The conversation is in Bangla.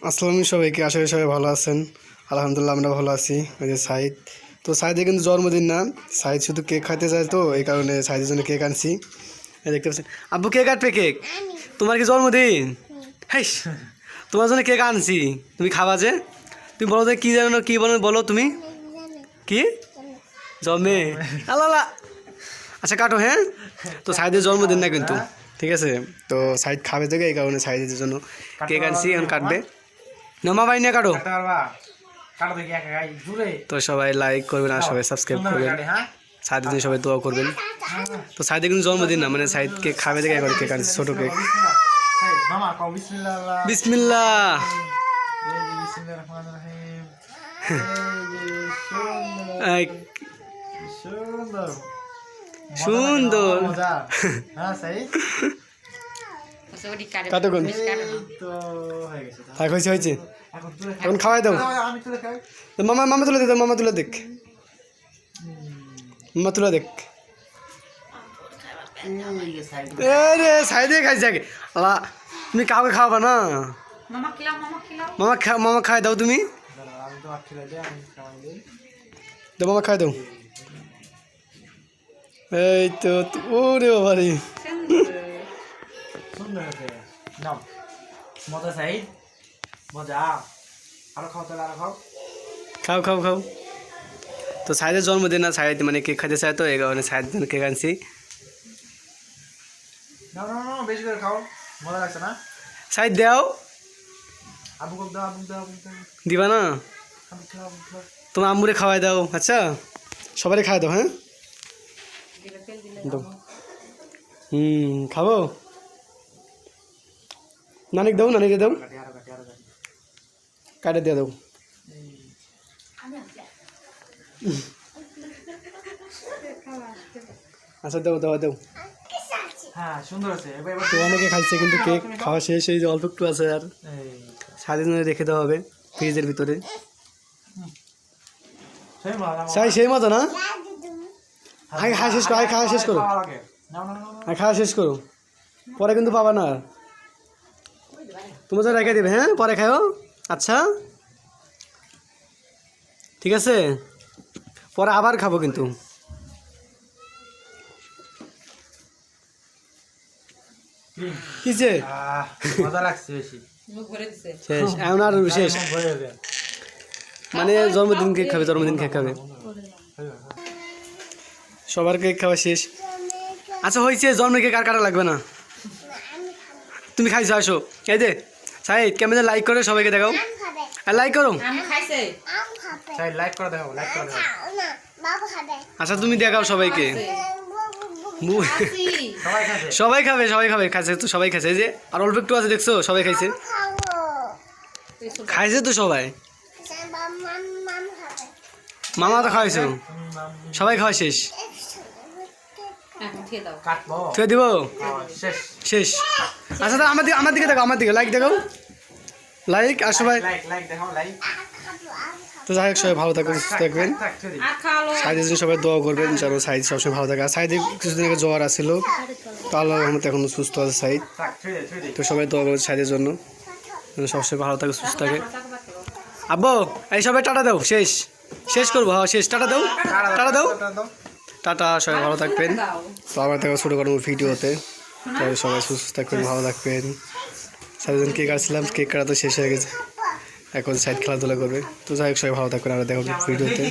আসসালামু সবাইকে, আশা করি সবাই ভালো আছেন। আলহামদুলিল্লাহ আমরা ভালো আছি। ওই যে সাইদ, তো সাইদের কিন্তু জন্মদিন না, সাইদ শুধু কেক খাইতে যায়, তো এই কারণে সাইদের জন্য কেক আনছি। এই দেখতে পাচ্ছেন, আব্বু কেক কাটবে। কেক তোমার কি জন্মদিন? হ্যাঁ, তোমার জন্য কেক আনছি, তুমি খাবা যে। তুমি বলো তো কী জানো, কী বলো বলো তুমি কি জন্মে আল্লাহ। আচ্ছা কাটো। হ্যাঁ, তো সাইদের জন্মদিন না কিন্তু, ঠিক আছে? তো সাইদ খাবে থেকে, এই কারণে সাইদের জন্য কেক আনছি, এখন কাটবে। নমা ভাই নিয়ে কাটো। তো সবাই লাইক করবেন আর সবাই সাবস্ক্রাইব করবেন, সাইদের জন্য সবাই দোয়া করবেন। তো সাইদের কিন্তু জন্মদিন না, মানে সাইদ কেক খাবে থেকে এখন কেক আনছি, ছোটো কেক। বিসমিল্লাহ। সুন্দর কাটো কোন হয়েছে হয়েছে, এখন খাওয়াই দাও। মামা মামা তুলে দে, মামা তুলে দেখ, মামা তুলে দেখ। রে সাইডে খাইছে আগে। আল্লাহ, তুমি কাউকে খাওয়াবা না? মামা মামা খাই দাও, তুমি দাও, মামা খাই দাও। এই তো ওরে বাবা রে, খাও খাও খাও। তো সাইদের জন্মদিন না, সাইদ মানে কেক খাইতে চায়, তো এই কারণে সাইদের জন্য কেক আনছি। সাইদ দাও, দিবা না? তোমার আম্মুরে খাওয়াই দাও। আচ্ছা সবাই খাওয়াই দাও। হ্যাঁ খাবো। নানিক দাও, নানিকে দাও, কাটে দিয়ে দাও। আচ্ছা দাও দাও দাও। তো অনেকে খাইছে কিন্তু কেক খাওয়া শেষ, এই যে অল্প একটু আছে, আর সারাদিন ধরে রেখে দেওয়া হবে ফ্রিজের ভিতরে। সেই মজা না? আগে খাওয়া শেষ করো, আগে খাওয়া শেষ করো, আগে খাওয়া শেষ করো, পরে কিন্তু পাবা না। তোমার জন্য রেখে দেবে। হ্যাঁ পরে খাও। আচ্ছা ঠিক আছে, পরে আবার খাবো কিন্তু। কিসে শেষ এমন আর শেষ, মানে জন্মদিন কেক খাবে, জন্মদিন কেক খাবে, সবার কেক খাওয়া শেষ। আচ্ছা হয়েছে, জন্মের কেক আর কাটা লাগবে না, তুমি খাইছো। আসো এই যে সাইদ, ক্যামেরা লাইক করে সবাইকে দেখাও, আর লাইক করো। আচ্ছা তুমি দেখাও সবাইকে। সবাই খাবে, সবাই খাবে, খাইছে তো সবাই খাইছে। এই যে আর অল্প একটু আছে, দেখছো সবাই খাইছে, খাইছে তো সবাই। মামা তো খাওয়াইছো, সবাই খাওয়া শেষ। দিব শেষ। আচ্ছা আমার দিকে দেখো, আমার দিকে লাইক দেখাও, লাইক। আর সবাই তো যাই হোক, সবাই ভালো থাকবেন, সুস্থ থাকবেন। সাইদের জন্য সবাই দোয়া করবেন যেন সাইদ সবসময় ভালো থাকে। আর সাইদের কিছুদিন আগে জ্বর আসছিল, তো আল্লাহর রহমতে এখন সুস্থ আছে সাইদ। তো সবাই দোয়া করবেন সাইদের জন্য, সবসময় ভালো থাকে, সুস্থ থাকে। আব্বু এই সবাই টাটা দাও, শেষ শেষ করবো। হ্যাঁ শেষ, টাটা দাও, টাটা দাও, টাটা। সবাই ভালো থাকবেন। তো আবার দেখো ছোটো কোনো ভিডিওতে, তাই সবাই সুস্থ থাকবেন, ভালো থাকবেন। সাইদের কেক কাটছিলাম, কেক কাটা তো শেষ হয়ে গেছে, এখন সাইড খেলাধুলা করবে। তো যাই হোক সবাই ভালো থাকবেন, আর দেখো ভিডিওতে।